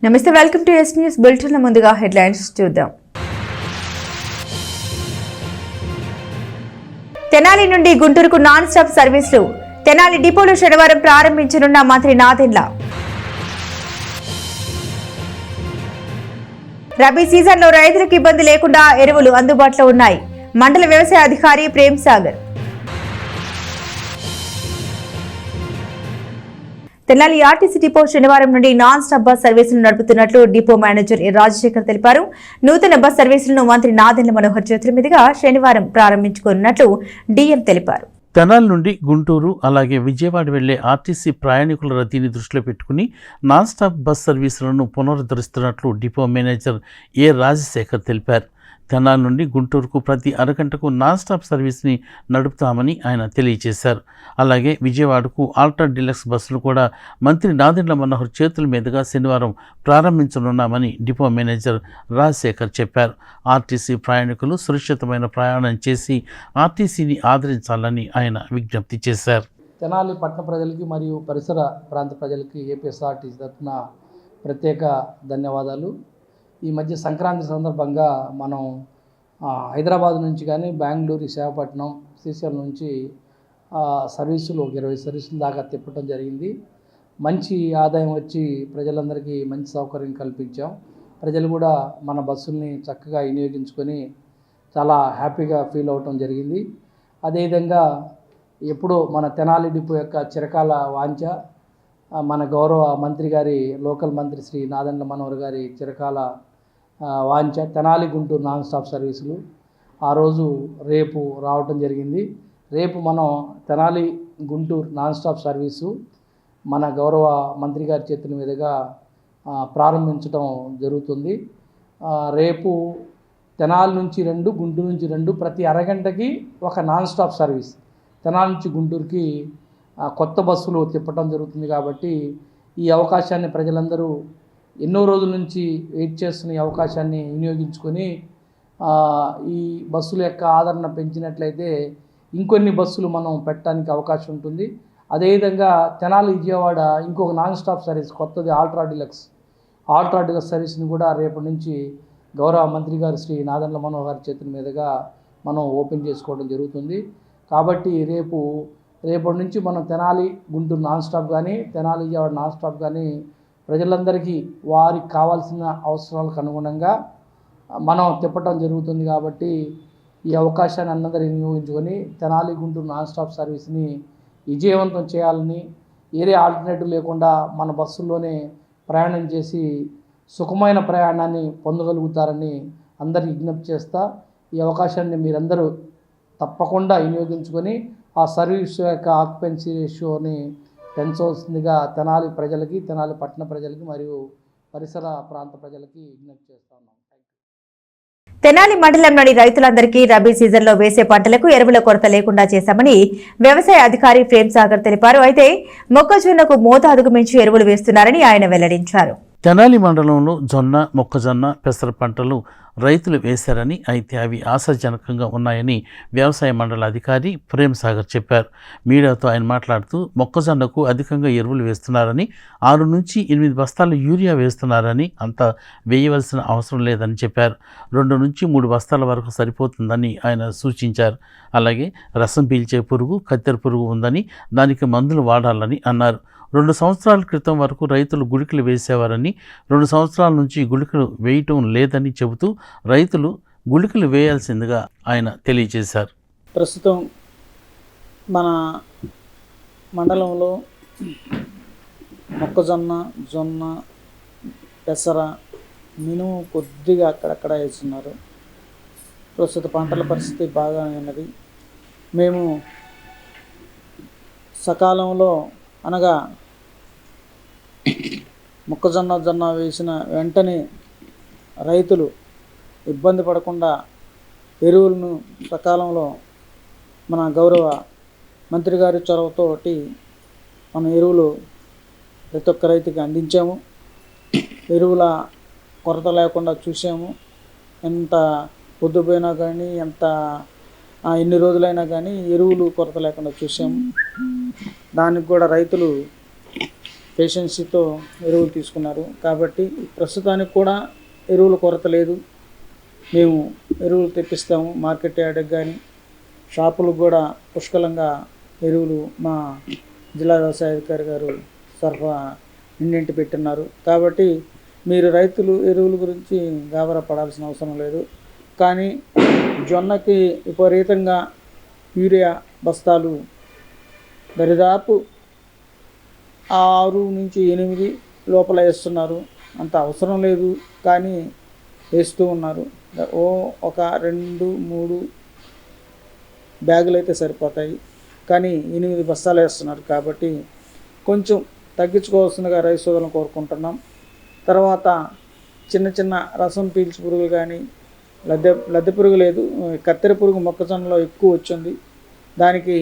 నమస్తే, welcome to yes news bulletin. ముందుగా headlines చూద్దాం. తెనాలి నుండి గుంటూరుకు నాన్ స్టాప్ సర్వీసులు. తెనాలి డిపోలో శనివారం ప్రారంభించనున్న మంత్రి నాదెండ్ల. రబీ సీజన్లో రైతులకు ఇబ్బంది లేకుండా ఎరువులు అందుబాటులో ఉన్నాయి. మండల వ్యవసాయ అధికారి ప్రేమ్ సాగర్. తెనాలి ఆర్టీసీ డిపో శనివారం నుండి నాన్ స్టాప్ బస్ సర్వీసులు నడుపుతున్నట్లు డిపో మేనేజర్ ఎ రాజశేఖర్ తెలిపారు. నూతన బస్ సర్వీసులను మంత్రి నాదెండ్ల మనోహర్ చేతుల మీదుగా శనివారం ప్రారంభించుకున్నట్లు డీఎం తెలిపారు. తెనాలి నుండి గుంటూరు అలాగే విజయవాడ వెళ్లే ఆర్టీసీ ప్రయాణికుల రద్దీని దృష్టిలో పెట్టుకుని నాన్ స్టాప్ బస్ సర్వీసులను పునరుద్ధరిస్తున్నట్లు డిపో మేనేజర్ ఏ రాజశేఖర్ తెలిపారు. తెనాలి నుండి గుంటూరుకు ప్రతి అరగంటకు నాన్ స్టాప్ సర్వీస్ని నడుపుతామని ఆయన తెలియజేశారు. అలాగే విజయవాడకు ఆల్ట్రా డీలక్స్ బస్సులు కూడా మంత్రి నాదెండ్ల మనోహర్ చేతుల మీదుగా శనివారం ప్రారంభించనున్నామని డిపో మేనేజర్ రాజశేఖర్ చెప్పారు. ఆర్టీసీ ప్రయాణికులు సురక్షితమైన ప్రయాణం చేసి ఆర్టీసీని ఆదరించాలని ఆయన విజ్ఞప్తి చేశారు. తెనాలి పట్టణ ప్రజలకి మరియు పరిసర ప్రాంత ప్రజలకి ఏపీఎస్ఆర్టీసీ తరఫున ప్రత్యేక ధన్యవాదాలు. ఈ మధ్య సంక్రాంతి సందర్భంగా మనం హైదరాబాద్ నుంచి కానీ బెంగళూరు, విశాఖపట్నం, శ్రీశైలం నుంచి సర్వీసులు 20 సర్వీసుల దాకా తిప్పడం జరిగింది. మంచి ఆదాయం వచ్చి ప్రజలందరికీ మంచి సౌకర్యం కల్పించాం. ప్రజలు కూడా మన బస్సుల్ని చక్కగా వినియోగించుకొని చాలా హ్యాపీగా ఫీల్ అవటం జరిగింది. అదేవిధంగా ఎప్పుడో మన తెనాలి డిపో యొక్క చిరకాల వాంఛ, మన గౌరవ మంత్రి గారి లోకల్ మంత్రి శ్రీ నాదెండ్ల మనోహర్ గారి చిరకాల వాంఛ తెనాలి గుంటూరు నాన్ స్టాప్ సర్వీసులు ఆ రోజు రేపు రావటం జరిగింది. రేపు మనం Tenali Guntur non stop service మన గౌరవ మంత్రి గారి చేతుల మీదుగా ప్రారంభించడం జరుగుతుంది. రేపు తెనాలి నుంచి 2, గుంటూరు నుంచి 2, ప్రతి అరగంటకి ఒక నాన్ స్టాప్ సర్వీస్ తెనాలి నుంచి గుంటూరుకి కొత్త బస్సులు తిప్పటం జరుగుతుంది. కాబట్టి ఈ అవకాశాన్ని ప్రజలందరూ ఎన్నో రోజుల నుంచి వెయిట్ చేస్తున్న ఈ అవకాశాన్ని వినియోగించుకొని ఈ బస్సుల యొక్క ఆదరణ పెంచినట్లయితే ఇంకొన్ని బస్సులు మనం పెట్టడానికి అవకాశం ఉంటుంది. అదేవిధంగా తెనాలి విజయవాడ ఇంకొక నాన్ స్టాప్ సర్వీస్ కొత్తది ఆల్ట్రా డీలక్స్ సర్వీస్ని కూడా రేపటి నుంచి గౌరవ మంత్రి గారు శ్రీ నాదెండ్ల మనోహర్ చేతుల మీదుగా మనం ఓపెన్ చేసుకోవడం జరుగుతుంది. కాబట్టి రేపటి నుంచి మనం తెనాలి గుంటూరు నాన్ స్టాప్ కానీ తెనాలి విజయవాడ నాన్ స్టాప్ కానీ ప్రజలందరికీ వారికి కావాల్సిన అవసరాలకు అనుగుణంగా మనం తిప్పటం జరుగుతుంది. కాబట్టి ఈ అవకాశాన్ని అందరూ వినియోగించుకొని తెనాలి గుంటూరు నాన్ స్టాప్ సర్వీస్ని విజయవంతం చేయాలని, ఏరే ఆల్టర్నేటివ్ లేకుండా మన బస్సుల్లోనే ప్రయాణం చేసి సుఖమైన ప్రయాణాన్ని పొందగలుగుతారని అందరికీ విజ్ఞప్తి చేస్తా. ఈ అవకాశాన్ని మీరందరూ తప్పకుండా వినియోగించుకొని ఆ సర్వీస్ యొక్క ఆక్యుపెన్సీ రేషియోని పెంచవలసిందిగా తెనాలి ప్రజలకి, తెనాలి పట్టణ ప్రజలకి మరియు పరిసర ప్రాంత ప్రజలకి విజ్ఞప్తి చేస్తా ఉన్నాం. తెనాలి మండలంలోని రైతులందరికీ రబీ సీజన్లో వేసే పంటలకు ఎరువుల కొరత లేకుండా చేశామని వ్యవసాయ అధికారి ప్రేమ్ సాగర్ తెలిపారు. అయితే మొక్కజొన్నకు మోతాదుకు మించి ఎరువులు వేస్తున్నారని ఆయన వెల్లడించారు. తెనాలి మండలంలో జొన్న, మొక్కజొన్న, పెసర పంటలు రైతులు వేశారని, అయితే అవి ఆశాజనకంగా ఉన్నాయని వ్యవసాయ మండల అధికారి ప్రేమ్ సాగర్ చెప్పారు. మీడియాతో ఆయన మాట్లాడుతూ మొక్కజొన్నకు అధికంగా ఎరువులు వేస్తున్నారని, 6 నుంచి 8 బస్తాలు యూరియా వేస్తున్నారని, అంత వేయవలసిన అవసరం లేదని చెప్పారు. 2 నుంచి 3 బస్తాల వరకు సరిపోతుందని ఆయన సూచించారు. అలాగే రసం పీల్చే పురుగు, కత్తెర పురుగు ఉందని, దానికి మందులు వాడాలని అన్నారు. 2 సంవత్సరాల క్రితం వరకు రైతులు గుళికలు వేసేవారని, 2 సంవత్సరాల నుంచి గుళికలు వేయటం లేదని చెబుతూ రైతులు గుళికలు వేయాల్సిందిగా ఆయన తెలియజేశారు. ప్రస్తుతం మన మండలంలో మొక్కజొన్న, జొన్న, పెసర, మినుము కొద్దిగా అక్కడక్కడ వేస్తున్నారు. ప్రస్తుత పంటల పరిస్థితి బాగానే ఉన్నది. మేము సకాలంలో అనగా మొక్కజొన్న వేసిన వెంటనే రైతులు ఇబ్బంది పడకుండా ఎరువులను సకాలంలో మన గౌరవ మంత్రి గారి చొరవతోటి మన ఎరువులు ప్రతి ఒక్క రైతుకి అందించాము. ఎరువుల కొరత లేకుండా చూసాము. ఎంత పొద్దుపోయినా కానీ, ఎన్ని రోజులైనా కానీ ఎరువులు కొరత లేకుండా చూసాము. దానికి కూడా రైతులు పేషెన్సీతో ఎరువులు తీసుకున్నారు. కాబట్టి ప్రస్తుతానికి కూడా ఎరువుల కొరత లేదు. మేము ఎరువులు తెప్పిస్తాము. మార్కెట్ యార్డ్కి కానీ షాపులకు కూడా పుష్కలంగా ఎరువులు మా జిల్లా వ్యవసాయ అధికారి గారు సరఫరా ఇంటింటి పెట్టున్నారు. కాబట్టి మీరు రైతులు ఎరువుల గురించి గాబరా పడాల్సిన అవసరం లేదు. కానీ జొన్నకి విపరీతంగా యూరియా బస్తాలు దరిదాపు 6 నుంచి 8 లోపల వేస్తున్నారు. అంత అవసరం లేదు కానీ వేస్తూ ఉన్నారు. ఒక 2-3 బ్యాగులు అయితే సరిపోతాయి, కానీ 8 బస్తాలు వేస్తున్నారు. కాబట్టి కొంచెం తగ్గించుకోవాల్సిందిగా రైతు సోదరులను కోరుకుంటున్నాం. తర్వాత చిన్న చిన్న రసం పీల్చి పురుగులు కానీ లద్దె పురుగు లేదు, కత్తెర పురుగు మొక్కజొన్నలో ఎక్కువ వచ్చింది. దానికి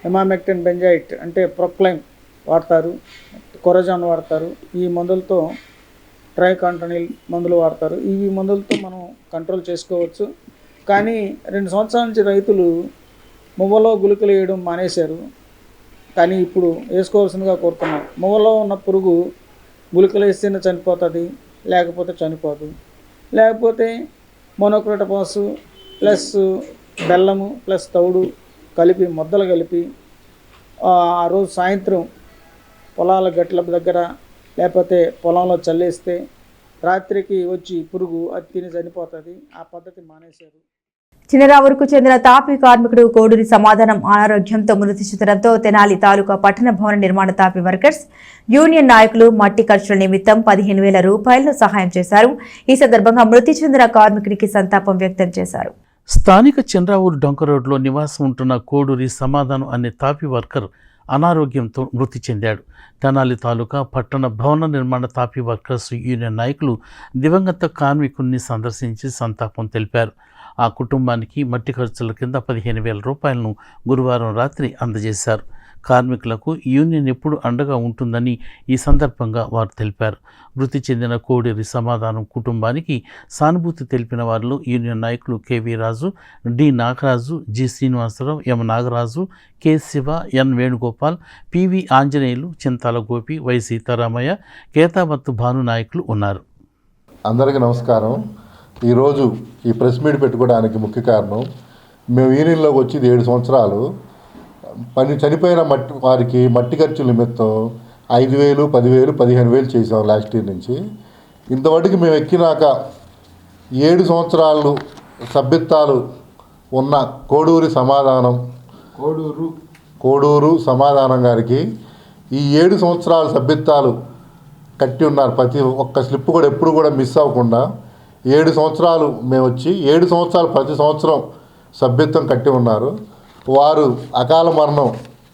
ఎమామెక్టిన్ బెంజైట్ అంటే ప్రొక్లైమ్ వాడతారు, కొరజాన్ వాడతారు. ఈ మందులతో ట్రైకాంటనిల్ మందులు వాడతారు. ఈ మందులతో మనం కంట్రోల్ చేసుకోవచ్చు. కానీ 2 సంవత్సరాల నుంచి రైతులు మువ్వలో గుళికలు వేయడం మానేశారు. కానీ ఇప్పుడు వేసుకోవాల్సిందిగా కోరుతున్నాం. మువ్వలో ఉన్న పురుగు గుళికలు వేస్తేనే చనిపోతుంది, లేకపోతే చనిపోదు. లేకపోతే మోనోక్రోటోఫాస్ ప్లస్ బెల్లము ప్లస్ తౌడు కలిపి ముద్దలు కలిపి ఆ రోజు సాయంత్రం పొలాల గట్ల దగ్గర లేకపోతే పొలంలో చల్లేస్తే రాత్రికి వచ్చి పురుగు అది తిని చనిపోతుంది. ఆ పద్ధతి మానేశారు. చినరావూరుకు చెందిన తాపీ కార్మికుడు కోడూరి సమాధానం అనారోగ్యంతో మృతి చెందడంతో తెనాలి తాలూకా పట్టణ భవన నిర్మాణ తాపీ వర్కర్స్ యూనియన్ నాయకులు మట్టి ఖర్చుల నిమిత్తం 15,000 రూపాయలు సహాయం చేశారు. ఈ సందర్భంగా మృతి చెందిన కార్మికుడికి సంతాపం వ్యక్తం చేశారు. స్థానిక చంద్రావూరు డొంక రోడ్లో నివాసం ఉంటున్న కోడూరి సమాధానం అనే తాపీ వర్కర్ అనారోగ్యంతో మృతి చెందాడు. తెనాలి తాలూకా పట్టణ భవన నిర్మాణ తాపీ వర్కర్స్ యూనియన్ నాయకులు దివంగత కార్మికుడిని సందర్శించి సంతాపం తెలిపారు. ఆ కుటుంబానికి మట్టి ఖర్చుల కింద 15,000 రూపాయలను గురువారం రాత్రి అందజేశారు. కార్మికులకు యూనియన్ ఎప్పుడు అండగా ఉంటుందని ఈ సందర్భంగా వారు తెలిపారు. మృతి చెందిన కోడూరి సమాధానం కుటుంబానికి సానుభూతి తెలిపిన వారిలో యూనియన్ నాయకులు కెవి రాజు, డి నాగరాజు, జి శ్రీనివాసరావు, ఎం నాగరాజు, కె శివ, ఎన్ వేణుగోపాల్, పివి ఆంజనేయులు, చింతాల గోపి, వై సీతారామయ్య, కేతాబత్తు భాను నాయకులు ఉన్నారు. అందరికీ నమస్కారం. ఈరోజు ఈ ప్రెస్ మీట్ పెట్టుకోవడానికి ముఖ్య కారణం, మేము యూనియన్లోకి వచ్చి 7 సంవత్సరాలు చనిపోయిన వారికి మట్టి ఖర్చుల నిమిత్తం 5,000, 10,000, 15,000 చేసాం లాస్ట్ ఇయర్ నుంచి. ఇంతవరకు మేము ఎక్కినాక 7 సంవత్సరాలు సభ్యత్వాలు ఉన్న కోడూరు సమాధానం గారికి ఈ 7 సంవత్సరాల సభ్యత్వాలు కట్టి ఉన్నారు. ప్రతి ఒక్క స్లిప్ కూడా ఎప్పుడు కూడా మిస్ అవ్వకుండా 7 సంవత్సరాలు మేము వచ్చి 7 సంవత్సరాలు ప్రతి సంవత్సరం సభ్యత్వం కట్టి ఉన్నారు. వారు అకాల మరణం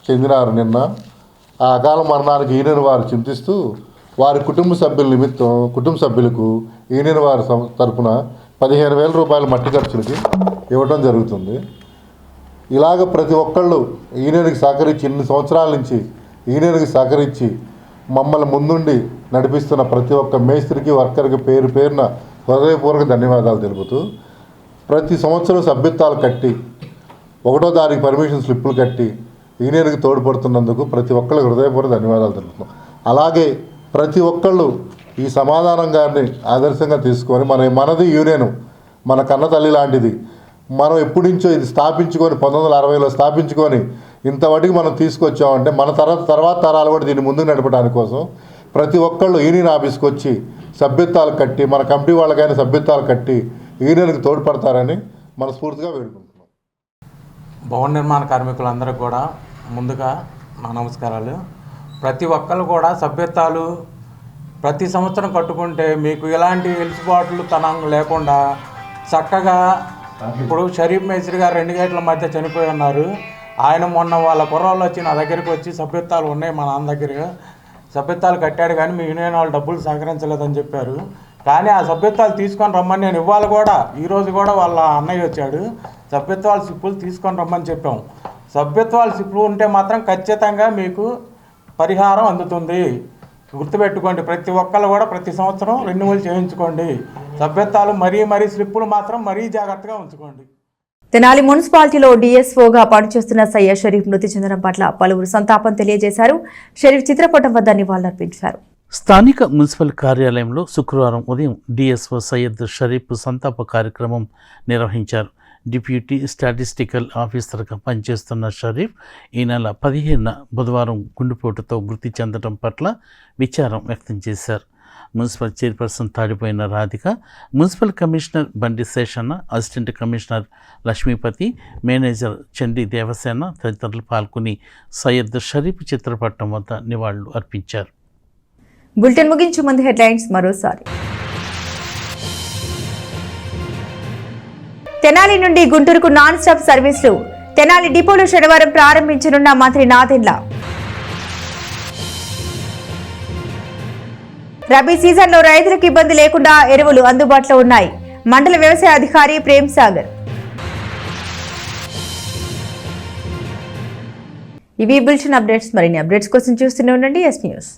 చెందినారు నిన్న. ఆ అకాల మరణానికి యూనియన్ వారు చింతిస్తూ వారి కుటుంబ సభ్యులకు యూనియన్ వారి తరఫున 15,000 రూపాయల మట్టి ఖర్చులకి ఇవ్వడం జరుగుతుంది. ఇలాగ ప్రతి ఒక్కళ్ళు యూనియన్కి సహకరించి ఇన్ని సంవత్సరాల నుంచి యూనియన్కి సహకరించి మమ్మల్ని ముందుండి నడిపిస్తున్న ప్రతి ఒక్క మేస్త్రికి, వర్కర్కి పేరు పేరున హృదయపూర్వక ధన్యవాదాలు తెలుపుతూ, ప్రతి సంవత్సరం సభ్యత్వాలు కట్టి 1వ తారీఖు పర్మిషన్ స్లిప్పులు కట్టి యూనియన్కి తోడ్పడుతున్నందుకు ప్రతి ఒక్కరికి హృదయపూర్వక ధన్యవాదాలు తెలుపుతున్నాం. అలాగే ప్రతి ఒక్కళ్ళు ఈ సమాధానం గారిని ఆదర్శంగా తీసుకొని మనది యూనియన్ మన కన్న తల్లి లాంటిది. మనం ఎప్పటి నుంచో ఇది స్థాపించుకొని 1960లో స్థాపించుకొని ఇంతవరకు మనం తీసుకొచ్చామంటే మన తర్వాత తరాలు కూడా దీన్ని ముందుకు నడపడానికి కోసం ప్రతి ఒక్కళ్ళు యూనియన్ ఆఫీస్కి వచ్చి సభ్యత్వాలు కట్టి, మన కమిటీ వాళ్ళకైనా సభ్యత్వాలు కట్టి యూనియన్కి తోడ్పడతారని మనస్ఫూర్తిగా వేడుకుంటున్నాం. భవన నిర్మాణ కార్మికులందరికీ కూడా ముందుగా నా నమస్కారాలు. ప్రతి ఒక్కరు కూడా సభ్యత్వాలు ప్రతి సంవత్సరం కట్టుకుంటే మీకు ఎలాంటి ఎలుసుబాట్లు తనం లేకుండా చక్కగా, ఇప్పుడు షరీఫ్ మేస్త్రి గారు 2 గేట్ల మధ్య చనిపోయి ఉన్నారు. ఆయన మొన్న వాళ్ళ కుర్రాళ్ళు వచ్చి నా దగ్గరికి వచ్చి సభ్యత్వాలు ఉన్నాయి మా నాన్న దగ్గర, సభ్యత్వాలు కట్టాడు కానీ మీ యూనియన్ వాళ్ళు డబ్బులు సహకరించలేదని చెప్పారు. కానీ ఆ సభ్యత్వాలు తీసుకొని రమ్మని నేను ఇవాళ కూడా ఈరోజు కూడా వాళ్ళ అన్నయ్య వచ్చాడు, సభ్యత్వాల స్లిప్పులు తీసుకొని రమ్మని చెప్పాం. సభ్యత్వాల స్లిప్పులు ఉంటే మాత్రం ఖచ్చితంగా మీకు పరిహారం అందుతుంది. గుర్తుపెట్టుకోండి, ప్రతి ఒక్కళ్ళు కూడా ప్రతి సంవత్సరం రెన్యువల్ చేయించుకోండి. సభ్యత్వాలు మరీ స్లిప్పులు మాత్రం మరీ జాగ్రత్తగా ఉంచుకోండి. తెనాలి మున్సిపాలిటీలో డీఎస్ఓగా పనిచేస్తున్న సయ్యద్ షరీఫ్ మృతి చెందడం పట్ల పలువురు సంతాపం తెలియజేశారు. షరీఫ్ చిత్రపటం వద్ద నివాళులర్పించారు. స్థానిక మున్సిపల్ కార్యాలయంలో శుక్రవారం ఉదయం డిఎస్ఓ సయ్యద్ షరీఫ్ సంతాప కార్యక్రమం నిర్వహించారు. డిప్యూటీ స్టాటిస్టికల్ ఆఫీసర్గా పనిచేస్తున్న షరీఫ్ ఈ నెల 15న బుధవారం గుండెపోటుతో మృతి చెందడం పట్ల విచారం వ్యక్తం చేశారు. మున్సిపల్ చైర్పర్సన్ తాడిపోయిన Radhika, municipal commissioner Bandi Seshanna, assistant commissioner Lakshmipathi, manager Chandi Devasena తదితరులు పాల్గొని సయ్యద్ షరీఫ్ చిత్రపటం వద్ద నివాళులు అర్పించారు. బులెటిన్ ముగించే ముందు హెడ్లైన్స్ మరోసారి. తెనాలి నుండి గుంటూరుకు నాన్ స్టాప్ సర్వీసులు. తెనాలి డిపోలో శనివారం ప్రారంభించనున్న మంత్రి నాదెండ్ల. రబీ సీజన్లో రైతులకు ఇబ్బంది లేకుండా ఎరువులు అందుబాటులో ఉన్నాయి. మండల వ్యవసాయ అధికారి ప్రేమ్ సాగర్. ఇవి బులెటిన్ అప్డేట్స్. మరిన్ని అప్డేట్స్ కోసం చూస్తూనే ఉండండి ఎస్ న్యూస్.